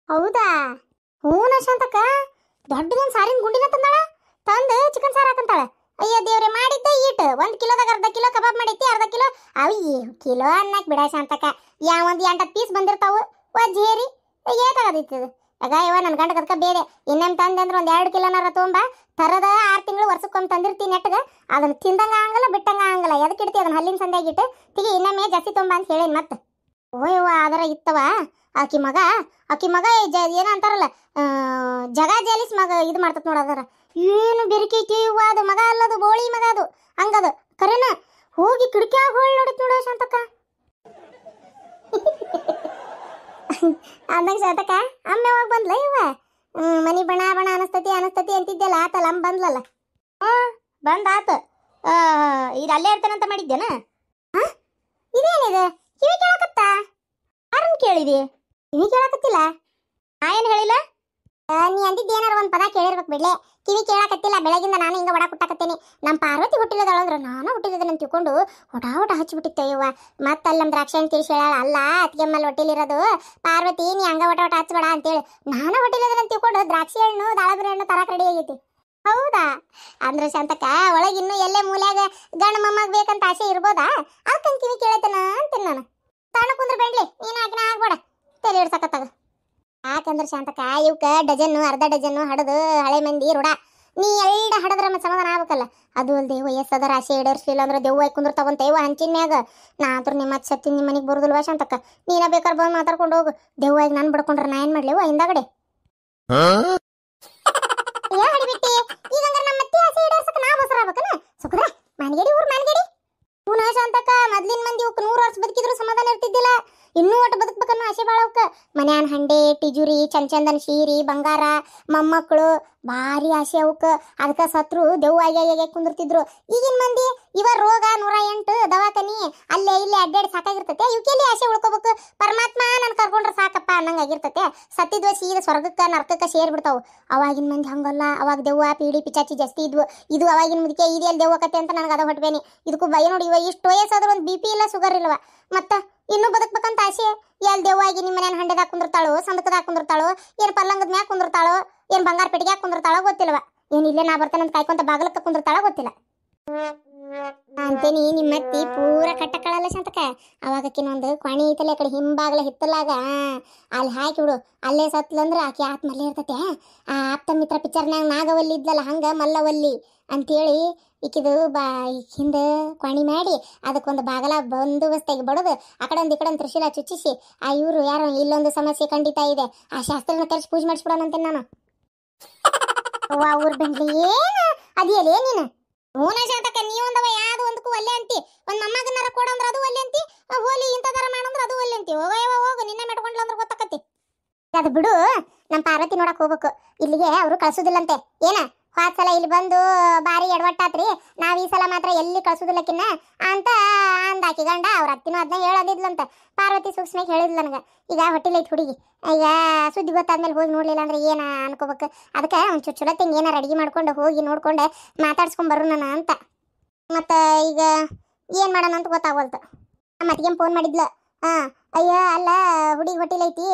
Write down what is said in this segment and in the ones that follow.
ಹೌದಾ? ಹೂನ ಶಾಂತಕ್ಕ ದೊಡ್ಡದೊಂದು ಸಾರಿನ ಗುಂಡಿನ ತಂದಾಳ. ತಂದು ಚಿಕನ್ ಸಾರು ಹಾಕಂತಾಳ. ಅಯ್ಯ ದೇವ್ರೆ, ಮಾಡಿದ್ದ ಈಟ್ 1 ಕಿಲೋದಾಗ ಅರ್ಧ ಕಿಲೋ ಕಬಾಬ್ ಮಾಡೈತಿ, ಅರ್ಧ ಕಿಲೋ ಅಯ್ಯ ಕಿಲೋ ಅನ್ನಕ್ ಬಿಡ ಶಾಂತಕ್ಕ. ಒಂದು 8 ಪೀಸ್ ಬಂದಿರ್ತಾವು. ವಜ್ಜೇರಿ ಏಟಾಗದಿತ್ತದು. ಆಗ ಇವ ನನ್ನ ಗಂಡ ಕದ್ಕ ಬೇರೆ ಇನ್ನೇನು ತಂದೆ ಅಂದ್ರೆ ಒಂದು 2 ಕಿಲೋನಾರ ತೊಗೊಂಬ. ತರದ 6 ತಿಂಗಳು ವರ್ಷಕ್ಕೊಮ್ಮೆ ತಂದಿರ್ತೀನಿ ನೆಟ್ಟಗೆ. ಅದನ್ನ ತಿಂದಂಗ ಆಗಲ್ಲ ಬಿಟ್ಟಂಗ ಆಗಲ್ಲ. ಎದಕ್ಕೆ ಇಡ್ತಿ ಅದನ್ನ ಹಲ್ಲಿನ ಸಂಧ್ಯಾಗಿಟ್ಟು ತಿಗಿ ಇನ್ನೊಮ್ಮೆ ಜಾಸ್ತಿ ತೊಗೊಂಬ ಅಂತ ಹೇಳೇನಿ. ಮತ್ತೆ ಓಯವ್ವ ಅದರ ಇತ್ತವ. ಆಕಿ ಮಗ ಏನ ಅಂತಾರಲ್ಲ, ಜಗ ಜಾಲಿಸ್ ಮಗ ಇದು ಮಾಡ್ತತ್ ನೋಡ. ಅದರ ಏನು ಬೆರಿಕೈತಿ ಅದು ಮಗ ಅಲ್ಲದು, ಬೋಳಿ ಮಗ ಅದು. ಹಂಗದು ಕರೆನ ಹೋಗಿ ಕಿಟಕಿಯಾಗ ಹೋಳ್ ನೋಡಿತ್ ನೋಡ ಶಾಂತಕ್ಕ. ಅಂದಂಗ ಶಾಂತಕ್ಕ ಅಮ್ಮ ಯಾವಾಗ ಬಂದ್ಲ ಇವ? ಮನಿ ಬಣ ಅನಸ್ತತಿ ಅಂತಿದ್ದೆಲ್ಲ ಆತಲ್ಲ, ಅಮ್ಮ ಬಂದ್ಲಲ್ಲ. ಬಂದಾತ. ಇದು ಅಲ್ಲೇ ಇರ್ತಾನಂತ ಮಾಡಿದ್ದೇನ? ಇದೇನಿದೆ ಕಿವಿ ಕೇಳಕತ್ತ? ಯಾರನ್ನ ಕೇಳಿದಿ? ಕಿವಿ ಕೇಳಕತ್ತಿಲ್ಲ. ನಾ ಏನು ಹೇಳಿಲ್ಲ. ನೀ ಅಂದಿದ್ದು ಏನಾರ ಒಂದು ಪದ ಕೇಳಿರ್ಬೇಕು ಬಿಡ್ಲೆ. ಕಿವಿ ಕೇಳಕತ್ತಿಲ್ಲ. ಬೆಳಗಿಂದ ನಾನು ಹಿಂಗ ಒಡ ಕುಟ್ಟಾಕತ್ತೇನೆ. ನಮ್ಮ ಪಾರ್ವತಿ ಹುಟ್ಟಿಲ್ಲದಳಂದ್ರ ನಾನು ಹುಟ್ಟಿಲ್ಲದನ್ನ ತಿಳ್ಕೊಂಡು ಹೊಟ ಹಚ್ಚಿಬಿಟ್ಟಿತ್ತೇವ. ಮತ್ತೆ ಅಲ್ಲಿ ನಮ್ಮ ದ್ರಾಕ್ಷಿ ಅಂತ ತಿಳಿಸಿ ಹೇಳ, ಅಲ್ಲ ಅತ್ತಿಗೆಮ್ಮಲ್ಲಿ ಹೊಟ್ಟಿಲಿರೋದು ಪಾರ್ವತಿ, ನೀ ಹಂಗ ಒಟ ಹಚ್ಬೇಡ ಅಂತೇಳಿ ನಾನು ಹೊಟ್ಟಿಲ್ಲದನ್ನ ತಿಳ್ಕೊಂಡು ದ್ರಾಕ್ಷಿ ಹಣ್ಣು ದಾಳಂಬ್ರಿ ಹಣ್ಣು ತರಕ ರೆಡಿ ಆಗೈತಿ. ಹೌದಾ? ಅಂದ್ರೆ ಶಾಂತಕ್ಕ ಒಳಗೆ ಇನ್ನೂ ಎಲ್ಲೇ ಮೂಲ್ಯಾಗ ಗಂಡ ಮೊಮ್ಮಗ ಬೇಕಂತ ಆಸೆ ಇರ್ಬೋದಾ? ಅದಕ್ಕಂತ ಕಿವಿ ಕೇಳತನ ಅಂತೀನಿ ನಾನು. ತಾಣ ಕುಂದ್ರ ಬೆಂಡ್ಲಿ ನೀನು ಹಾಕಿನ ಆಗ್ಬೇಡ, ತಲೆ ಇಡ್ಸಕತ್ತಾಗ. ಯಾಕಂದ್ರೆ ಶಾಂತಕ್ಕ ಇವಕ್ಕ ಡಜನ್ನು ಅರ್ಧ ಡಜನ್ನು ಹಡದು ಹಳೆ ಮಂದಿ ರೂಢ. ನೀ ಎರಡು ಹಡದ್ರ ಮತ್ತೆ ಸಮಾಧಾನ ಆಗ್ಬೇಕಲ್ಲ. ಅದು ಅಲ್ದೆ ವಯಸ್ಸದ ರಾಶಿ ಈಡೇರಿಸಲಿಲ್ಲ ಅಂದ್ರೆ ದೆವ್ವ ಕುಂದಿರ್ತಾವಂತೇವ ಹಂಚಿನ ಮ್ಯಾಗ. ನಾ ಅಂತ್ರ ನಿಮ್ಮ ಸತ್ತಿ ನಿಮ್ಮ ಮನೆಗೆ ಬರುದಿಲ್ವಾ ಶಾಂತಕ್ಕ? ನೀನ ಬೇಕಾದ್ರೆ ಬಂದು ಮಾತಾಡ್ಕೊಂಡು ಹೋಗು. ದೆವ್ವಾಗಿ ನಾನು ಬಡ್ಕೊಂಡ್ರೆ ನಾ ಏನ್ ಮಾಡ್ಲೇವ ಹಿಂದಾಗಡೆ? ಹಡಿಬಿಟ್ಟಿ ಈಗಂದ್ರೆ ನಮ್ಮ ಮತ್ತೆ ಆಸೆ ಈಡೇರ್ಸಕ್ಕೆ ನಾ ಬಸರ ಆಗ್ಬೇಕನ? ಸುಖದ ಮಾನ್ಗೇಡಿ ಊರ್ ಮಾನ್ಗೇಡಿ ಹೂನ ಶಾಂತಕ್ಕ. ಮೊದ್ಲಿನ ಮಂದಿ ಇವಕ್ಕೆ 100 ವರ್ಷ ಬದುಕಿದ್ರು ಸಮಾಧಾನ ಇರ್ತಿದ್ದಿಲ್ಲ. ಇನ್ನೂ ಒಟ್ಟು ಬದುಕ್ಬೇಕನ್ನೋ ಆಸೆ ಭಾಳ ಅವಕ್ಕೆ. ಮನ್ಯಾನ ಹಂಡೆ ಟಿಜುರಿ ಚಂದನ್ ಸೀರಿ ಬಂಗಾರ ಮೊಮ್ಮಕ್ಕಳು ಭಾರಿ ಆಸೆ ಅವಕ್ಕೆ. ಅದಕ್ಕೆ ಸತ್ರು ದೆವ್ವಾಗಿ ಕುಂದಿರ್ತಿದ್ರು. ಈಗಿನ ಮಂದಿ ಇವ ರೋಗ 108 ದವಾಖಾನಿ ಅಲ್ಲೇ ಇಲ್ಲೇ ಅಡ್ಡಾಡಿ ಸಾಕಾಗಿರ್ತತೆ. ಇವಕ್ಕೆಲ್ಲಿ ಆಸೆ ಉಳ್ಕೋಬೇಕು? ಪರಮಾತ್ಮ ನಾನು ಕರ್ಕೊಂಡ್ರೆ ಸಾಕಪ್ಪ ಅನ್ನಂಗಾಗಿರ್ತತೆ. ಸತ್ತಿದ್ವ ಸೀದ ಸ್ವರ್ಗಕ್ಕೆ ನರ್ಕಕ್ಕೆ ಸೇರ್ಬಿಡ್ತಾವು. ಅವಾಗಿನ ಮಂದಿ ಹಂಗಲ್ಲ. ಅವಾಗ ದೆವ್ವ ಪೀಡಿ ಪಿಚಾಚಿ ಜಾಸ್ತಿ ಇದ್ವು. ಇದು ಅವಾಗಿನ ಮುದಕ್ಕೆ ಇದೆಯಲ್ಲಿ ದೆವ್ವ ಕತೆ ಅಂತ ನನಗೆ ಅದ ಹೊಟ್ಬೇನಿ. ಇದಕ್ಕೂ ಭಯ ನೋಡಿ. ಇವ ಇಷ್ಟು ವಯಸ್ಸಾದ್ರೂ ಒಂದು BP ಇಲ್ಲ, ಶುಗರ್ ಇಲ್ವ. ಮತ್ತೆ ಇನ್ನೂ ಬದುಕ್ಬೇಕಂತ ಆಸೆ. ಎಲ್ಲಿ ದೆವ್ವಾಗಿ ನಿಮ್ಮ ಮನೇನ ಹಂಡೆದಾಗ ಕುಂದಿರ್ತಾಳೋ, ಸಂದಕದಾಗ ಕುಂದಿರ್ತಾಳೋ, ಏನು ಪಲ್ಲಂಗದ ಮ್ಯಾಗ ಕುಂದಿರ್ತಾಳೋ, ಏನು ಬಂಗಾರ ಪೆಟ್ಟಿಗೆ ಕುಂದಿರ್ತಾಳೋ ಗೊತ್ತಿಲ್ವ. ಏನು ಇಲ್ಲೇ ನಾ ಬರ್ತೇನೆ ಅಂತ ಕಾಯ್ಕೊಂತ ಬಾಗಲಕ್ಕೆ ಕುಂದಿರ್ತಾಳೋ ಗೊತ್ತಿಲ್ಲ ಅಂತೇನಿ. ನಿಮ್ಮತ್ತಿ ಪೂರ ಕಟ್ಟಕ್ಕಳಲ್ಲ ಶಾಂತಕ. ಅವಾಗಕ್ಕಿನೊಂದು ಕೊಣಿ ಐತಲ್ಲ ಆ ಕಡೆ ಹಿಂಬಾಗಲ ಹಿತ್ತಲಾಗ ಅಲ್ಲಿ ಹಾಕಿಬಿಡು. ಅಲ್ಲೇ ಸತ್ಲಂದ್ರೆ ಆಕೆ ಆತ್ಮಲ್ಲೇ ಇರ್ತತೆ. ಆ ಆಪ್ತ ಮಿತ್ರ ಪಿಕ್ಚರ್ನಾಗ ನಾಗವಲ್ಲಿ ಇದ್ಲಲ್ಲ ಹಂಗ ಮಲ್ಲವಲ್ಲಿ ಅಂತೇಳಿ ಈಕಿದು ಹಿಂದೆ ಕೊಣಿ ಮಾಡಿ ಅದಕ್ಕೊಂದು ಬಾಗಲ ಬಂದೋಬಸ್ತಾಗಿ ಬಡದು ಆ ಕಡೆ ಒಂದು ಈ ಕಡೆ ಒಂದು ತ್ರಿಶೂಲ ಚುಚ್ಚಿಸಿ ಆ ಇವರು ಯಾರೋ ಇಲ್ಲೊಂದು ಸಮಸ್ಯೆ ಖಂಡಿತ ಇದೆ, ಆ ಶಾಸ್ತ್ರನ ಕರೆಸಿ ಪೂಜೆ ಮಾಡಿಸ್ಬಿಡೋಣಂತೇನೆ ನಾನು. ಊರ್ ಬಂದ್ಲಿ ಏನು ಅದಿಯಲ್ಲೇ ನೀನು? ಹೂನ ಶಾಂತಕ್ಕ ನೀವೊಂದವ ಯಾವ್ದು ಒಂದಕ್ಕೂ ಒಲ್ಲೆ ಅಂತಿ. ಒಂದು ಮೊಮ್ಮಗನಾರ ಕೊಡಂದ್ರೆ ಅದು ಒಲ್ಲೆ ಅಂತಿ, ಹೋಲಿ ಇಂಥದಾರ ಮಾಡಂದ್ರೆ ಅದು ಒಲ್ಲೆ ಅಂತಿ. ಹೋಗು ನಿನ್ನೆ ಮೆಟ್ಕೊಂಡ್ಲ ಅಂದ್ರೆ ಗೊತ್ತಾಕತಿ. ಅದು ಬಿಡು, ನಮ್ಮ ಪಾರ್ವತಿ ನೋಡಕ್ ಹೋಗ್ಬೇಕು. ಇಲ್ಲಿಗೆ ಅವರು ಕಳ್ಸೋದಿಲ್ಲಂತೆ. ಏನ ಹೋದ್ಸಲ ಇಲ್ಲಿ ಬಂದು ಭಾರಿ ಎಡವಟ್ಟಾತ್ರಿ, ನಾವ್ ಈ ಸಲ ಮಾತ್ರ ಎಲ್ಲಿ ಕಳ್ಸೋದಿಲ್ಲಕ್ಕಿನ್ನ ಅಂತ ಅಂದಾಕಿ ಗಂಡ. ಅವ್ರ ಅತ್ತಿನೂ ಅದನ್ನ ಹೇಳದಿದ್ಲಂತ. ಪಾರ್ವತಿ ಸೂಕ್ಷ್ಮಕ್ಕೆ ಹೇಳಿದ್ಲು ನನಗೆ. ಈಗ ಹೊಟ್ಟಿಲೈತಿ ಹುಡುಗಿ. ಈಗ ಸುದ್ದಿ ಗೊತ್ತಾದ್ಮೇಲೆ ಹೋಗಿ ನೋಡ್ಲಿಲ್ಲ ಅಂದ್ರೆ ಏನ ಅನ್ಕೋಬೇಕು. ಅದಕ್ಕೆ ಒಂಚೂರು ಚಲೋ ತಿಂಗ್ ಏನಾರು ಅಡಿಗೆ ಮಾಡ್ಕೊಂಡು ಹೋಗಿ ನೋಡ್ಕೊಂಡು ಮಾತಾಡ್ಸ್ಕೊಂಡ್ ಬರೋಣ ಅಂತ. ಮತ್ತು ಈಗ ಏನು ಮಾಡೋಣ ಅಂತ ಗೊತ್ತಾಗವಲ್ತು. ಮತ್ತಿಗೆ ಫೋನ್ ಮಾಡಿದ್ಲು. ಅಯ್ಯ ಅಲ್ಲ ಹುಡುಗಿ ಹೊಟ್ಟಿಲೈತಿ,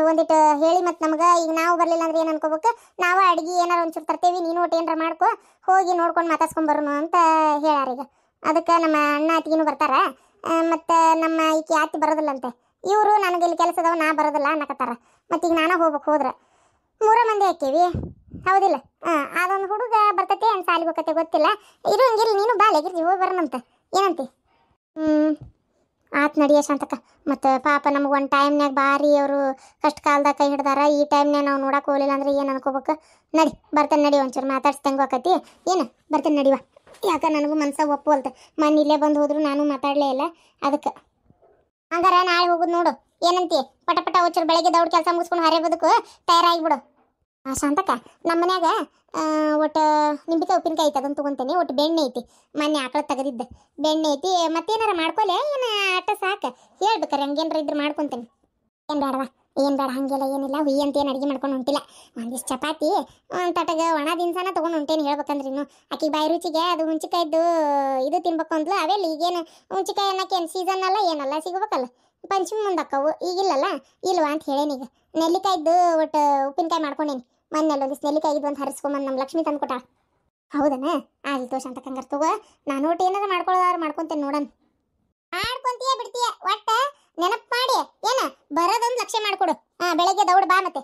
ಒಂದಿಟ್ಟು ಹೇಳಿ ಮತ್ತು ನಮ್ಗೆ. ಈಗ ನಾವು ಬರಲಿಲ್ಲ ಅಂದ್ರೆ ಏನು ಅನ್ಕೋಬೇಕು? ನಾವು ಅಡುಗೆ ಏನಾರು ಒಂಚೂರು ತರ್ತೇವಿ, ನೀನು ಒಟ್ಟು ಏನಾರ ಮಾಡ್ಕೊ, ಹೋಗಿ ನೋಡ್ಕೊಂಡು ಮಾತಾಡ್ಸ್ಕೊಂಡ್ ಬರೋಣ ಅಂತ ಹೇಳ್ಯಾರೀಗ. ಅದಕ್ಕೆ ನಮ್ಮ ಅಣ್ಣ ಅತ್ತಿಗೆನೂ ಬರ್ತಾರ. ಮತ್ತು ನಮ್ಮ ಈಕೆ ಅತ್ತಿ ಬರೋದಿಲ್ಲಂತೆ. ಇವರು ನನಗೆ ಇಲ್ಲಿ ಕೆಲಸದವ ನಾ ಬರೋದಿಲ್ಲ ಅನ್ನಕತ್ತಾರ. ಮತ್ತು ಈಗ ನಾನು ಹೋಗ್ಬೇಕು. ಹೋದ್ರೆ 3 ಮಂದಿ ಹಾಕೇವಿ, ಹೌದಿಲ್ಲ? ಅದೊಂದು ಹುಡುಗ ಬರ್ತತೆ, ಏನು ಸಾಲಿಗೆ ಹೋಗತ್ತೆ ಗೊತ್ತಿಲ್ಲ. ಇರು ಹಂಗಿರಿ, ನೀನು ಬಾ ಲೆಗಿರ್ತಿ, ಹೋಗಿ ಬರೋಣಂತ. ಏನಂತಿ? ಆತ್ ನಡಿಯ ಶಾಂತಕ್ಕ. ಮತ್ತು ಪಾಪ ನಮಗೆ ಒಂದು ಟೈಮ್ನಾಗ ಭಾರಿ ಅವರು ಕಷ್ಟ ಕಾಲದಾಗ ಕೈ ಹಿಡ್ದಾರ. ಈ ಟೈಮ್ನಾಗ ನಾವು ನೋಡಕ್ಕೆ ಹೋಗಲಿಲ್ಲ ಅಂದ್ರೆ ಏನು ಅನ್ಕೋಬೇಕು? ನಡಿ ಬರ್ತೇನೆ, ನಡಿ ಒಂಚೂರು ಮಾತಾಡ್ಸ್ದಂಗೆ ಆಕತಿ. ಏನು ಬರ್ತೇನೆ ನಡಿವ. ಯಾಕೆ ನನಗೂ ಮನ್ಸಾಗ ಒಪ್ಪುವಲ್ತು. ಮನೆ ಇಲ್ಲೇ ಬಂದು ಹೋದ್ರು ನಾನು ಮಾತಾಡಲೇ ಇಲ್ಲ. ಅದಕ್ಕೆ ಹಂಗಾರ ನಾಳೆ ಹೋಗುದು ನೋಡು. ಏನಂತಿ? ಪಟ ಒಂಚೂರು ಬೆಳಗ್ಗೆ ದೌಡ್ ಕೆಲಸ ಮುಗಿಸ್ಕೊಂಡು ಹರೇ ಬದುಕು ತಯಾರಾಗಿಬಿಡು. ಶಾಂತಕ್ಕ ನಮ್ಮ ಮನ್ಯಾಗ ಒಟ್ಟು ನಿಂಬಿಕಾಯಿ ಉಪ್ಪಿನಕಾಯಿ ಐತೆ, ಅದನ್ನು ತೊಗೊತೇನೆ. ಒಟ್ಟು ಬೆಣ್ಣೆ ಐತಿ, ಮೊನ್ನೆ ಆಕಳ ತೆಗೆದಿದ್ದೆ ಬೆಣ್ಣೆ ಐತಿ. ಮತ್ತೇನಾರ ಮಾಡ್ಕೊಲೆ ಏನು? ಆಟ ಸಾಕು ಹೇಳ್ಬೇಕಾರೆ ಹಂಗೇನಾರ ಇದ್ರೆ ಮಾಡ್ಕೊತೇನೆ. ಏನು ಬೇಡವಾ? ಏನು ಬೇಡ ಹಂಗೆಲ್ಲ ಏನಿಲ್ಲ ಹುಯಿ ಅಂತ ಏನು ಅಡುಗೆ ಮಾಡ್ಕೊಂಡು ಹೊಂಟಿಲ್ಲ. ಒಂದಿಷ್ಟು ಚಪಾತಿ ಒಂದು ತಟಗ ಒಣ ದಿನಸನ ತೊಗೊಂಡು ಹೊಂಟೇನು ಹೇಳ್ಬೇಕಂದ್ರೆ ಇನ್ನು ಆಕಿಗೆ ಬಾಯಿ ರುಚಿಗೆ ಅದು ಹುಂಚಿಕಾಯ್ದು ಇದು ತಿನ್ಬೇಕು ಅಂದ್ಲು. ಅವೆಲ್ಲ ಈಗೇನು ಹುಂಚಿಕಾಯಿ ಅನ್ನಕ್ಕೆ ಏನು ಸೀಸನ್ ಅಲ್ಲ ಏನಲ್ಲ, ಸಿಗ್ಬೇಕಲ್ಲ ಪಂಚಮಿ ಮುಂದಕ್ಕವು ಈಗಿಲ್ಲಲ್ಲ. ಇಲ್ವಾ ಅಂತ ಹೇಳೇನೀಗ. ನೆಲ್ಲಿಕಾಯ್ದು ಒಟ್ಟು ಉಪ್ಪಿನಕಾಯಿ ಮಾಡ್ಕೊಂಡೇನಿ. ಮೊನ್ನೆಲ್ಲ ಒಂದಿಷ್ಟು ನೆಲ್ಲಿಕಾಯಿದು ಒಂದು ಹರಿಸ್ಕೊಂಬಂದು ನಮ್ಮ ಲಕ್ಷ್ಮಿ ತಂದು ಕೊಟ್ಟಾಳ. ಹೌದನ ಆಗಲಿ ತೋಷ ಅಂತ ಕಂಗಾರ ತಗೋ. ನಾನು ಒಟ್ಟು ಏನಾದ್ರು ಮಾಡ್ಕೊಳ್ಳೋದಾರು ಮಾಡ್ಕೊಂತೇನೆ ನೋಡೋಣ. ಮಾಡ್ಕೊಂತೀಯ ಬಿಡ್ತೀಯ ಒಟ್ಟ ನೆನಪು ಮಾಡಿ ಏನ ಬರೋದೊಂದು ಲಕ್ಷ್ಯ ಮಾಡ್ಕೊಡು. ಬೆಳಗ್ಗೆ ದೌಡ್ ಬಾ. ಮತ್ತೆ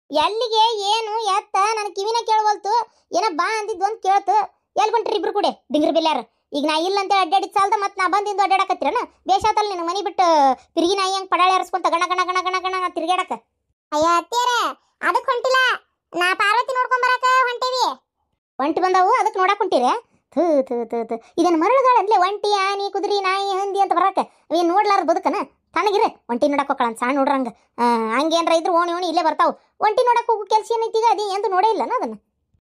ಎಲ್ಲಿಗೆ ಏನು ಎತ್ತ ನನ್ನ ಕಿವಿನ ಕೇಳವಲ್ತು. ಏನ ಬಾ ಅಂದಿದ್ದು ಅಂತ ಕೇಳ್ತು. ಎಲ್ಲಿ ಹೊಂಟ್ರಿ ಇಬ್ರು ಕೂಡ ಡಿಂಗ್ರಿ ಬಿಲ್ಲಾರ? ಈಗ ನಾ ಇಲ್ಲ ಅಂತ ಅಡ್ಡಾಡಿದ್ ಸಾಲದ ಮತ್ತೆ ನಾ ಬಂದಿಂದ ಅಡ್ಡಾಡಕತ್ತೀರನ? ಬೇಷಾತಲ್ಲ ನಿನ್ನ ಮನಿ ಬಿಟ್ಟು ತಿರುಗಿ ನಾಯಿ ಹಂಗೆ ಪಡಾಳೆ ಹರಿಸ್ಕೊಂತ ಗಣ ಗಣ ಗಣ ಗಣ ಗಣ ತಿರುಗಾಡಕ. ಅಯ್ಯ ಅತ್ತೀರ ಅದಕ್ಕೆ ಹೊಂಟಿಲ್ಲ, ನಾ ಪಾರ್ವತಿ ನೋಡ್ಕೊಂಡ್ ಬರಾಕ ಹೊಂಟೇವಿ. ಒಂಟಿ ಬಂದವು ಅದಕ್ಕೆ ನೋಡಕ್ ಹೊಂಟಿರ? ಥೂ ಥೂ ಥೂ ಥೂ ಇದನ್ನು ಮರಳುಗಳಂದ್ಲೆ ಒಂಟಿ ಆನಿ ಕುದುರಿ ನಾಯಿ ಹಂದಿ ಅಂತ ಬರಾಕ ಅವೇನು ನೋಡ್ಲಾರ್ದು ಬದುಕನ? ತಣ್ಣಗಿರ ಒಂಟಿ ನೋಡಕ್ ಹೋಗ್ಕಳ ಅಂತ ಸಣ್ಣ ನೋಡ್ರಂಗ ಹಂಗೇನ್ರ ಇದ್ರು ಓಣಿ ಓಣಿ ಇಲ್ಲೇ ಬರ್ತಾವು. ಒಂಟಿ ನೋಡಕ್ ಹೋಗೋ ಕೆಲಸ ಏನೈತಿಗ? ಅದು ಎಂದು ನೋಡೇ ಇಲ್ಲನ ಅದನ್ನ.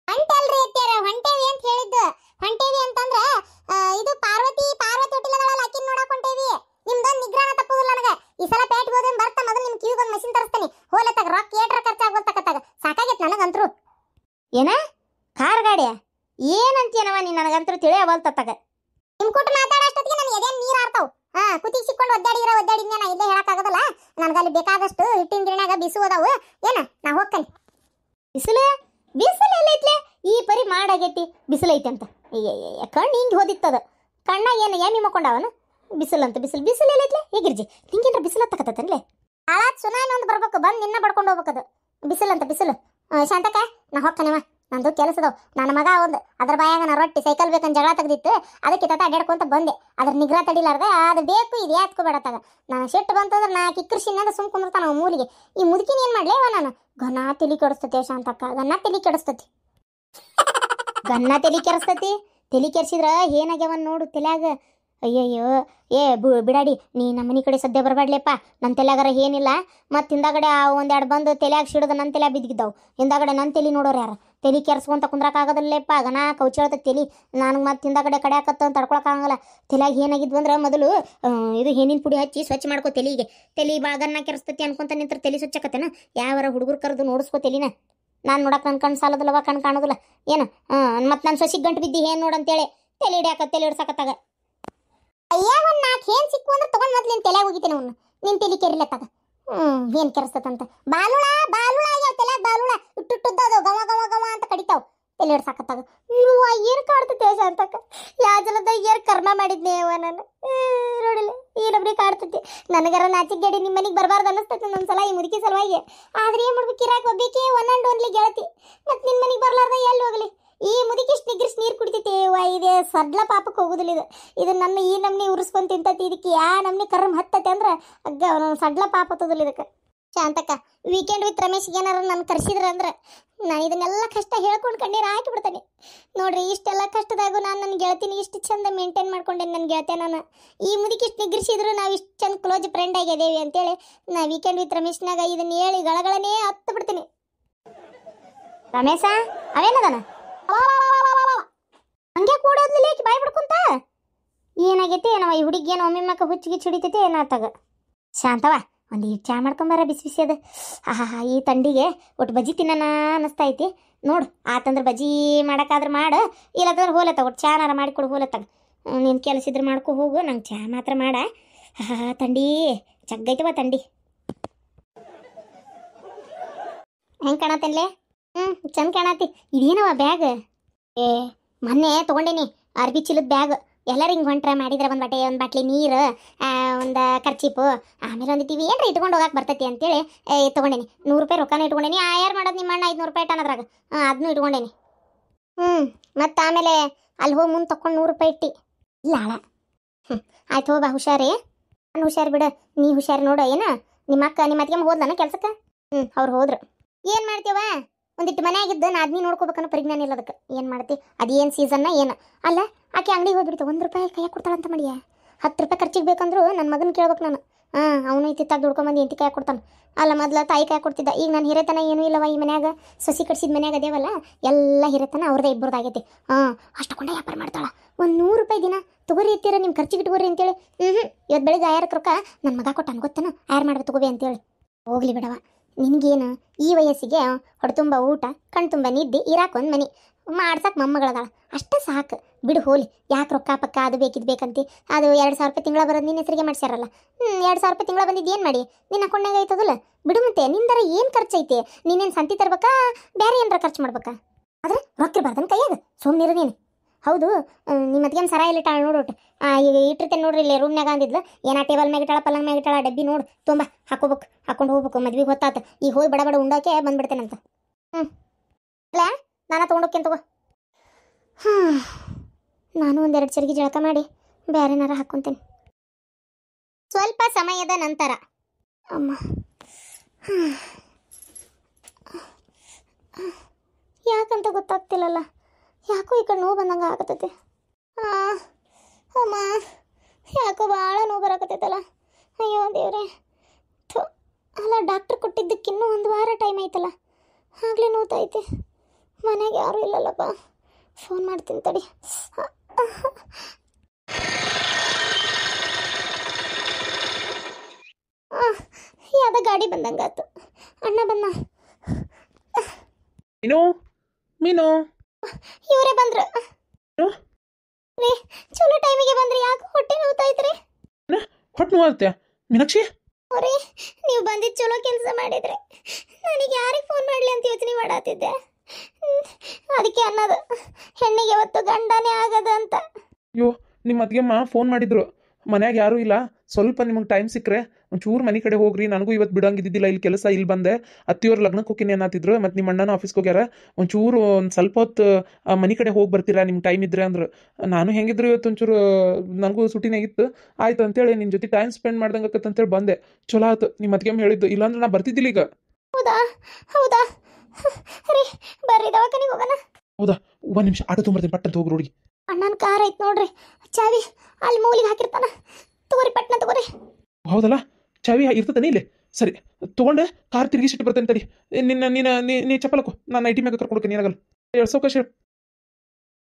ಹೊಂಟಲ್ರಿ ಅತ್ಯಾರ ಹೊಂಟೇವಿ ಅಂತ ಹೇಳಿದ್ದು. ಹೊಂಟೇವಿ ಅಂತಂದ್ರ ಇದು ಪಾರ್ವತಿ ಹೊಟ್ಟಿಲದಳಲ್ಲ ಆಕಿನ ನೋಡಕ್ ಹೊಂಟೇವಿ. ನಿಮ್ದೊಂದು ನಿಗ್ರಹ ತಪ್ಪುದಿಲ್ಲ ನನಗೆ. ಈ ಸಲ ಪೇಟ್ಗೆ ಹೋದೇನ್ ಬರ್ತಾ ಮೊದಲು ನಿಮ್ ಕಿವಿಗೊಂದು ಮಷಿನ್ ತರಿಸ್ತೀನಿ. ಹೋಲತ್ತಾಗ ರೊಕ್ಕ ಏಟ್ರ ಖರ್ಚಾಗೋತಕತ್ತಾಗ ಸಾಕಾಗೈತೆ ನನಗಂತ್ರು. ಏನ ಕಾರ್ ಗಾಡಿಯ ಏನಂತೀನವ ನೀ? ನನಗಂತೂ ತಿಳಿಯವಲ್ತತ್ತಾಗ. ನಿಮ್ ಕೊಟ್ಟು ಮಾತಾಡೋಷ್ಟೊತ್ತಿಗೆ ನನಗೆ ಎದೇನು ನೀರು ಆರ್ತಾವ್. ಕುತ್ತಿಗೆ ಸಿಕ್ಕೊಂಡು ಒದ್ದಾಡಿದ್ನ ನಾ ಇಲ್ಲೇ ಹೇಳಕ್ಕಾಗೋದಲ್ಲ. ನನಗಲ್ಲಿ ಬೇಕಾದಷ್ಟು ಹಿಟ್ಟಿನ ಗಿರಣಾಗ ಬಿಸು ಅದಾವು. ಏನ ನಾ ಹೋಗ್ಕನಿ. ಬಿಸಿಲು ಎಲ್ಲೈತ್ಲೆ? ಈ ಪರಿ ಮಾಡಾಗೈತಿ ಬಿಸಿಲೈತೆ ಅಂತ. ಕಣ್ಣು ಹಿಂಗೆ ಹೋದಿತ್ತದ. ಕಣ್ಣಾಗ ಏನು ಎಮ್ಮಿ ಮಕ್ಕೊಂಡವನು? ಬಿಸಿಲಂತ ಬಿಸಿಲು ಎಲ್ಲೈತ್ಲೆ? ಹೇಗಿರ್ಜಿ ನಿಂಗೇನ್ರ ಬಿಸಿಲು ಹತ್ತಕತ್ತನ್ಲೆ? ಹಾಳಾತ್ ಸುನಾಮಿ ಒಂದು ಬರ್ಬೇಕು, ಬಂದು ನಿನ್ನ ಬಡ್ಕೊಂಡು ಹೋಗ್ಬೇಕದು. ಬಿಸಿಲು ಶಾಂತಕ ನಾ ಹೋಗ್ಕನಿವ. ನಂದು ಕೆಲಸದವು. ನನ್ನ ಮಗ ಒಂದು ಅದ್ರ ಬಾಯಾಗ ನಾ ರೊಟ್ಟಿ ಸೈಕಲ್ ಬೇಕಂತ ಜಗಳ ತೆಗ್ದಿತ್ತು. ಅದಕ್ಕೆ ತತ ಅಡ್ಡಾಡ್ಕೊಂತ ಬಂದೆ. ಅದ್ರ ನಿಗ್ರಹ ತಡಿಲಾರ್ದೆ ಅದು ಬೇಕು ಇದು ಯಾತ್ಕೋಬೇಡತ್ತಾಗ. ನಾನು ಸಿಟ್ಟು ಬಂತಂದ್ರೆ ನಾ ಕಿಕ್ಕರ್ಸಿನಾಗ ಸುಮ್ಕೊಂಡ್ಬಿಡ್ತಾನ ಅವ ಮೂಲಿಗೆ. ಈ ಮುದುಕಿನ ಏನು ಮಾಡ್ಲೇವ ನಾನು? ಗನ್ನ ತಲಿ ಕೆಡಿಸ್ತತಿ ಶಾಂತಕ್ಕ, ಗನ್ನ ತಲಿ ಕೆಡಿಸ್ತತಿ. ತಲಿ ಕೆಡಿಸಿದ್ರ ಏನಾಗ್ಯಾವನ್ ನೋಡು ತಲ್ಯಾಗ. ಅಯ್ಯಯ್ಯೋ ಬಿಡಾಡಿ ನೀ ನಮ್ಮ ಮನೆ ಕಡೆ ಸದ್ಯ ಬರಬೇಡ್ಲೇಪ್ಪ. ನನ್ನ ತಲೆಯಾಗಾರ ಏನಿಲ್ಲ. ಮತ್ತು ಹಿಂದಾಗಡೆ ಒಂದೆರಡು ಬಂದು ತಲೆಯಾಗ ಸಿಡಿದು ನನ್ನ ತಲೆ ಬಿದ್ದಿದ್ದಾವು. ಹಿಂದಾಗಡೆ ನನ್ನ ತಲೆ ನೋಡೋರು ಯಾರು? ತಲೆ ಕೆರ್ಸ್ಕೊಂತ ಕುಂದ್ರಕ್ಕಾಗೋದಿಲ್ಲಪ್ಪ. ಗನ ಕೌಚೇಳ್ತ ತಲೆ ನನಗೆ ಮತ್ತೆ ಹಿಂದಾಗಡೆ ಕಡೆಯಾಕತ್ತ ಅಂತ ತಡ್ಕೊಳಕ್ಕಾಗಲ್ಲ. ತಲೆಯಾಗ ಏನಾಗಿದ್ವು ಅಂದ್ರೆ ಮೊದಲು ಇದು ಹೆಣ್ಣಿನ ಪುಡಿ ಹಚ್ಚಿ ಸ್ವಚ್ಛ ಮಾಡ್ಕೋ ತಲೆಗೆ. ತಲೆ ಬಾಗನ್ನ ಕೆರೆಸ್ತತಿ ಅನ್ಕೊಂತ ನಿಂತರ ತಲೆ ಸ್ವಚ್ಛಕತ್ತೇನ? ಯಾವಾರ ಹುಡುಗರು ಕರೆದು ನೋಡಿಸ್ಕೋ ತಲೆನ. ನಾನು ನೋಡಕ್ಕೆ ನನ್ನ ಕಣ್ಣು ಸಾಲದಲ್ಲವ, ಕಣ್ಣು ಕಾಣೋದಿಲ್ಲ ಏನು? ಮತ್ತು ನನ್ನ ಸೊಸಿಗೆ ಗಂಟು ಬಿದ್ದು ಏನು ನೋಡಂತೇಳಿ ತಲೆ ಹಿಡ್ಸಾಕತ್ತಾಗ. ಅಯ್ಯ ಒಂದು ನಾಲ್ಕು ಏನು ಸಿಕ್ಕು ಅಂದ್ರೆ ತೊಗೊಂಡು ಮೊದಲು ನಿನ್ನ ತಲೆ ಹೋಗಿತೇನೆ ಅವನು. ನಿನ್ನ ತಲೆ ಕೆರಿಲತ್ತಾಗ ಏನು ಕೆರೆಸ್ತಂತ ಬಾಲುಳ ಆಗ್ಯಾವ ತಲೆ. ಬಾಲುಳ ಇಟ್ಟುಟ್ಟದ್ದು ಗವ ಗವ ಗವ ಅಂತ ಕಡಿತಾವ್ ತಲೆ ಹಿಡ್ಸಾಕತ್ತಾಗ. ನೀವು ಏನು ಕಾಡ್ತೈತೆ ಶಾಂತಕ್ಕ? ಯಾವ ಜಲದ ಏನು ಕರ್ಮ ಮಾಡಿದ್ನೇವ ನಾನು ನೋಡಿಲ್ಲ. ಈ ನಮ್ಗೆ ಕಾಡ್ತೈತಿ. ನನಗರ ನಾಚಿಕ್ ಗಡಿ ನಿಮ್ಮ ಮನೆಗೆ ಬರಬಾರ್ದು ಅನ್ನಿಸ್ತೈತೆ ಒಂದೊಂದ್ಸಲ ಈ ಮುದುಕಿ ಸಲುವಾಗಿ. ಆದ್ರೆ ಏನು ಮಾಡ್ಬೇಕು? ಇರಾಕ್ ಒಬ್ಬೇಕೇ ಒನ್ ಆ್ಯಂಡ್ ಓನ್ಲಿ ಗೆಳತಿ. ಮತ್ತು ನಿನ್ನ ಮನೆಗೆ ಬರಲಾರ್ದ ಎಲ್ಲಿ ಹೋಗಲಿ? ಈ ಮುದುಕಿಷ್ಟು ನಿಗ್ರಿಸಿ ನೀರು ಕುಡಿತೈತಿ. ಇದೇ ಸಡ್ಲ ಪಾಪಕ್ಕೆ ಹೋಗೋದಿಲ್ಲ ಇದು ನನ್ನ ಈ ನಮ್ನಿ ಉರಿಸ್ಕೊಂಡು ತಿಂತೈತಿ. ಇದಕ್ಕೆ ನಮ್ನಿ ಕರ್ಮ ಹತ್ತೈತೆ ಅಂದ್ರೆ ಅಗ್ಗ ಸಡ್ಲ ಪಾಪ ಹತ್ತೋದಿಲ್ಲ ಇದಕ್ಕೆ. ಶಾಂತಕ್ಕ ವೀಕೆಂಡ್ ವಿತ್ ರಮೇಶ್ಗೆ ಏನಾರ ನಾನು ಕರೆಸಿದ್ರೆ ಅಂದ್ರೆ ನಾನು ಇದನ್ನೆಲ್ಲ ಕಷ್ಟ ಹೇಳ್ಕೊಂಡು ಕಣ್ಣೀರು ಹಾಕಿಬಿಡ್ತೇನೆ ನೋಡ್ರಿ. ಇಷ್ಟೆಲ್ಲ ಕಷ್ಟದಾಗೂ ನಾನು ನನ್ನ ಗೆಳತಿನ ಇಷ್ಟು ಚಂದ ಮೇಂಟೈನ್ ಮಾಡ್ಕೊಂಡೇನೆ. ನನ್ನ ಗೆಳತಿ ನಾನು ಈ ಮುದುಕಿ ಇಷ್ಟು ನಿಗ್ರಿಸಿದ್ರು ನಾವು ಇಷ್ಟು ಚಂದ ಕ್ಲೋಸ್ ಫ್ರೆಂಡ್ ಆಗಿದ್ದೇವೆ ಅಂತೇಳಿ ನಾ ವೀಕೆಂಡ್ ವಿತ್ ರಮೇಶ್ನಾಗ ಇದನ್ನ ಹೇಳಿ ಗಳಗಳನ್ನೇ ಹತ್ತು ಬಿಡ್ತೀನಿ. ರಮೇಶ ಅವೇನದಾನ ಹಂಗೆ ಕೂಡೋದ್ಲಿಲ್ಲ ಏಕೆ ಬಾಯ್ ಬಿಡ್ಕೊಂತ? ಏನಾಗೈತೆ ಏನವ ಈ ಹುಡುಗಿ? ಏನೋ ಒಮ್ಮೆ ಮಕ್ಕ ಹುಚ್ಚಿಗೆ ಹಿಡಿತೈತೆ ಏನಾತಾಗ. ಶಾಂತವ ಒಂದು ಈ ಚಾ ಮಾಡ್ಕೊಂಬಾರ ಬಿಸಿ ಬಿಸಿ ಅದು. ಈ ತಂಡಿಗೆ ಒಟ್ಟು ಬಜ್ಜಿ ತಿನ್ನೋಣ ಅನ್ನಿಸ್ತಾ ಐತಿ. ನೋಡು ಆತಂದ್ರೆ ಬಜ್ಜಿ ಮಾಡೋಕ್ಕಾದ್ರೆ ಮಾಡು, ಇಲ್ಲದಂದ್ರೆ ಹೋಲತ್ತಾಗ ಒಟ್ಟು ಚಾನಾರ ಮಾಡಿಕೊಡು ಹೋಲತ್ತಾಗ. ನೀನು ಕೆಲಸ ಇದ್ರೆ ಮಾಡ್ಕೊ ಹೋಗು, ನಂಗೆ ಚಾ ಮಾತ್ರ ಮಾಡ. ತಂಡಿ ಜಗ್ಗೈತವ ತಂಡಿ. ಹೆಂಗೆ ಕಾಣತ್ತೇನ್ಲೆ? ಚಂದ ಕಾಣತಿ. ಇದೇನವ ಬ್ಯಾಗ್? ಮೊನ್ನೆ ತೊಗೊಂಡೇನಿ ಅರ್ಬಿ ಚೀಲದ ಬ್ಯಾಗ್. ಎಲ್ಲರೂ ಹಿಂಗೆ ಹೊಂಟ್ರೆ ಮಾಡಿದ್ರೆ ಒಂದು ಬಾಟ್ಲಿ ನೀರು, ಒಂದು ಖರ್ಚೀಪು, ಆಮೇಲೆ ಒಂದು ಟಿವಿ ಏನ್ರ ಇಟ್ಕೊಂಡು ಹೋಗಕ್ಕೆ ಬರ್ತೈತಿ ಅಂತೇಳಿ ತೊಗೊಂಡೇನಿ. 100 ರೂಪಾಯಿ ರೊಕ್ಕನೂ ಇಟ್ಕೊಂಡೇನಿ. ಯಾರು ಮಾಡೋದು ನಿಮ್ಮ ಅಣ್ಣ 500 ರೂಪಾಯಿ ಇಟ್ಟಾನದ್ರಾಗ. ಅದನ್ನೂ ಇಟ್ಕೊಂಡೇನಿ. ಮತ್ತು ಆಮೇಲೆ ಅಲ್ಲಿ ಹೋಗಿ ಮುಂದೆ ತೊಗೊಂಡು 100 ರೂಪಾಯಿ ಇಟ್ಟು ಇಲ್ಲ ಆಳ. ಆಯ್ತು ಹೋಗ ಹುಷಾರಿ. ನಾನು ಹುಷಾರು ಬಿಡು, ನೀ ಹುಷಾರು ನೋಡು. ಏನು ನಿಮ್ಮ ಅತ್ತಿಗೆ ಹೋದ್ಲಾನ ಕೆಲ್ಸಕ್ಕೆ? ಅವ್ರು ಹೋದ್ರು. ಏನು ಮಾಡ್ತೀವ? ಒಂದಿಟ್ಟು ಮನೆ ಆಗಿದ್ದು ನಾ ಅದನ್ನ ನೋಡ್ಕೋಬೇಕನ್ನೋ ಪರಿಜ್ಞಾನ ಇಲ್ಲ ಅದಕ್ಕೆ. ಏನು ಮಾಡ್ತಿ? ಅದೇನು ಸೀಸನ್ನ ಏನು ಅಲ್ಲ. ಆಕೆ ಅಂಗಡಿಗೆ ಹೋಗ್ಬಿಡ್ತು. 1 ರೂಪಾಯಿ ಕೈಯಾಗ ಕೊಡ್ತಾಳಂತ ಮಾಡಿಯ. 10 ರೂಪಾಯಿ ಖರ್ಚಿಗೆ ಬೇಕಂದ್ರು ನನ್ನ ಮಗನ ಕೇಳ್ಬೇಕು ನಾನು. ಅವನು ಇತ್ತಿತ್ತಾಗ ದುಡ್ಕೊಂಬಂದು ಎಂತಿ ಕೈಯಾಗ ಕೊಡ್ತಾನೆ. ಅಲ್ಲ ಮೊದಲ ತಾಯಿ ಕೈಯಾಗ ಕೊಡ್ತಿದ್ದ. ಈಗ ನಾನು ಹಿರೇತನ ಏನೂ ಇಲ್ಲವ ಈ ಮನ್ಯಾಗ. ಸೊಸಿ ಕಟ್ಸಿದ ಮನ್ಯಾಗ ಅದೇವಲ್ಲ ಎಲ್ಲ ಹಿರೇತನ ಅವ್ರದೇ ಇಬ್ಬರದಾಗೈತಿ. ಅಷ್ಟು ಕೊಂಡ ವ್ಯಾಪಾರ ಮಾಡ್ತಾಳ. 100 ರೂಪಾಯಿ ದಿನ ತಗೋರಿ ಇತ್ತೀರ ನಿಮ್ಮ ಖರ್ಚಿಗೆ ಇಟ್ಕೋರಿ ಅಂತೇಳಿ. ಇವತ್ತು ಬೆಳಿಗ್ಗೆ 5 ರೊಕ್ಕ ನನ್ನ ಮಗ ಕೊಟ್ಟಾನ ಗೊತ್ತನ. ಯಾರು ಮಾಡ್ಬೇಕು ತಗೋಬಿ ಅಂತೇಳಿ. ಹೋಗ್ಲಿ ಬಿಡವ, ನಿನ್ಗೇನು ಈ ವಯಸ್ಸಿಗೆ ಹೊಟ್ಟೆ ಊಟ ಕಣ್ತುಂಬ ನಿದ್ದೆ ಇರಾಕೊಂದು ಮನಿ ಮಾಡ್ಸಕ್ಕೆ ಮೊಮ್ಮಗಳದಾಳ ಅಷ್ಟೇ ಸಾಕು. ಬಿಡು ಹೋಲಿ, ಯಾಕೆ ರೊಕ್ಕ ಪಕ್ಕ ಅದು ಬೇಕಿದ್ ಬೇಕಂತಿ. ಅದು 2,000 ರೂಪಾಯಿ ತಿಂಗಳ ಬರೋದು ನಿನ್ನ ಹೆಸರಿಗೆ ಮಾಡ್ಸ್ಯಾರಲ್ಲ. 2,000 ರೂಪಾಯಿ ತಿಂಗಳ ಬಂದಿದ್ದು ಏನು ಮಾಡಿ ನಿನ್ನ ಅಕೌಂಟ್ನಾಗ ಐತದಲ್ಲ. ಬಿಡು ಮತ್ತೆ ನಿಂದರ ಏನು ಖರ್ಚೈತಿ? ನೀನೇನು ಸಂತಿ ತರ್ಬೇಕಾ ಬೇರೆ ಏನಾರ ಖರ್ಚು ಮಾಡ್ಬೇಕಾ? ಆದ್ರೆ ರೊಕ್ಕ ಇರ್ಬಾರ್ದನ್ ಕೈಯಾಗ, ಸುಮ್ಮನಿರು ನೀನು. ಹೌದು, ನಿಮ್ಮ ಅತ್ತಿಗೆ ಸರ ಇಲ್ಲ ಇಟ್ಟಾಳ ನೋಡೋಟು. ಈಗ ಇಟ್ಟಿರ್ತೇನೆ ನೋಡ್ರಿ, ಇಲ್ಲಿ ರೂಮ್ನಾಗ ಅಂದಿದ್ಲು. ಏನ ಟೇಬಲ್ ಮ್ಯಾಗ ಇಟ್ಟಾಳ, ಪಲ್ಲಂಗ್ ಮ್ಯಾಗ ಇಟ್ಟಾಳ, ಡಬ್ಬಿ ನೋಡು ತುಂಬ ಹಾಕೋಬೇಕು, ಹಾಕೊಂಡು ಹೋಗ್ಬೇಕು. ಮದ್ವೆಗೆ ಹೊತ್ತಾತ, ಈಗ ಹೋಗಿ ಬಡ ಬಡ ಉಂಡೋಕೆ ಬಂದ್ಬಿಡ್ತೇನಂತ. ಇಲ್ಲ ನಾನು ತೊಗೊಂಡೋಕ್ಕೇನು ತಗೋ. ನಾನು ಒಂದೆರಡು ಚರಿಗೆ ಜಳಕ ಮಾಡಿ ಬೇರೆನಾರ ಹಾಕ್ಕೊಂತೇನೆ. ಸ್ವಲ್ಪ ಸಮಯದ ನಂತರ ಅಮ್ಮ, ಯಾಕಂತ ಗೊತ್ತಾಗ್ತಿಲ್ಲಲ್ಲ. ಯಾಕೋ ಈ ಕಡೆ ನೋವು ಬಂದಂಗೆ ಆಗತೈತಿ. ಅಮ್ಮ, ಯಾಕೋ ಭಾಳ ನೋವು ಬರಾಕತ್ತೈತಲ್ಲ. ಅಯ್ಯೋ ದೇವ್ರೆ. ಅಲ್ಲ, ಡಾಕ್ಟ್ರ್ ಕೊಟ್ಟಿದ್ದಕ್ಕಿನ್ನೂ 1 ವಾರ ಟೈಮ್ ಐತಲ್ಲ, ಆಗಲೇ ನೋವ್ತೈತಿ. ಮನೆಗೆ ಯಾರೂ ಇಲ್ಲಲ್ಲಪ್ಪ. ಫೋನ್ ಮಾಡ್ತೀನಿ ತಡಿ. ಯಾವ್ದ ಗಾಡಿ ಬಂದಂಗಾತು. ಅಣ್ಣ ಬಂದ. ಮೀನು ಇವರೇ ಬಂದ್ರು ರೀ. ಚಲೋ ಟೈಮಿಗೆ ಬಂದ್ರಿ. ಯಾಕೆ ಹೊಟ್ಟೆ ನೋವ್ತೈತ್ರಿ? ಹೊಟ್ಟೆ ನೋವಾಗುತ್ತೆ ಮೀನಾಕ್ಷಿ? ರೀ, ನೀವು ಬಂದಿದ್ದು ಚಲೋ ಕೆಲಸ ಮಾಡಿದ್ರಿ. ನನಗೆ ಯಾರಿಗೆ ಫೋನ್ ಮಾಡಲಿ ಅಂತ ಯೋಚನೆ ಮಾಡತ್ತಿದ್ದೆ. ಅದಕ್ಕೆ ಅನ್ನೋದು, ಹೆಣ್ಣಿಗೆ ಯಾವತ್ತು ಗಂಡನೇ ಆಗದ ಅಂತ. ಅಯ್ಯೋ, ನಿಮ್ಮ ಅತ್ತಿಗೆಮ್ಮ ಫೋನ್ ಮಾಡಿದ್ರು. ಮನ್ಯಾಗ ಯಾರೂ ಇಲ್ಲ, ಸ್ವಲ್ಪ ನಿಮಗೆ ಟೈಮ್ ಸಿಕ್ಕರೆ ಒಂಚೂರು ಮನೆ ಕಡೆ ಹೋಗ್ರಿ, ನನಗೂ ಇವತ್ತು ಬಿಡಂಗಿದ್ದಿದ್ದಿಲ್ಲ, ಇಲ್ಲಿ ಕೆಲಸ ಇಲ್ಲಿ ಬಂದೆ. ಅತ್ತಿಯವ್ರು ಲಗ್ನಕ್ಕೆ ಹೋಗಿನಿ ಅನ್ನತ್ತಿದ್ರು, ಮತ್ತು ನಿಮ್ಮ ಅಣ್ಣನ ಆಫೀಸ್ಗೆ ಹೋಗ್ಯಾರ. ಒಂಚೂರು ಒಂದು ಸ್ವಲ್ಪ ಹೊತ್ತು ಮನೆ ಕಡೆ ಹೋಗಿ ಬರ್ತೀರಾ ನಿಮ್ಗೆ ಟೈಮ್ ಇದ್ರೆ ಅಂದ್ರೆ. ನಾನು ಹೆಂಗಿದ್ರು ಇವತ್ತು ಒಂಚೂರು ನನಗೂ ಸುಟಿನಾಗಿತ್ತು. ಆಯ್ತು ಅಂತೇಳಿ ನಿನ್ನ ಜೊತೆ ಟೈಮ್ ಸ್ಪೆಂಡ್ ಮಾಡ್ದಂಗೆ ಅಂತೇಳಿ ಬಂದೆ. ಚಲೋ ಆಯ್ತು ನಿಮ್ಮ ಅತ್ತಿಗೆಮ್ಮ ಹೇಳಿದ್ದು, ಇಲ್ಲಾಂದ್ರೆ ನಾ ಬರ್ತಿದ್ದಿಲ್ಲ ಈಗ. ಹೌದಾ ಹೌದಾ ರೀ, ಬರ್ರಿ ದವಾಖಾನಿಗೆ ಹೋಗೋಣ. ಹೌದಾ, 1 ನಿಮಿಷ ಆಟೋ ತೊಗೊಂಬರ್ತೀನಿ, ಪಟ್ಟಂತ ಹೋಗಿ ರೋಡಿಗೆ. ಅಣ್ಣನ ಕಾರ್ ಐತೆ ನೋಡ್ರಿ, ಚಾವಿ ಅಲ್ಲಿ ಮೂಲಿಗೆ ಹಾಕಿರ್ತಾನ. ತಗೋರಿ, ಪಟ್ನ ತಗೋರಿ. ಹೌದಲ್ಲ, ಚಾವಿ ಇರ್ತತಾನೆ ಇಲ್ಲಿ. ಸರಿ, ತೊಗೊಂಡೆ ಕಾರ್ ತಿರುಗಿಸಿಟ್ಟು ಬರ್ತೇನೆ ತಡಿ. ನೀ ಚಪ್ಪಲಕ್ಕು, ನಾನು ನೈಟಿ ಮ್ಯಾಗ ಕರ್ಕೊಂಡು ಹೋಗ್ತೀನಿ. ಏನಾಗಲ್ಲ, 2 ಸೌಕಾಶ.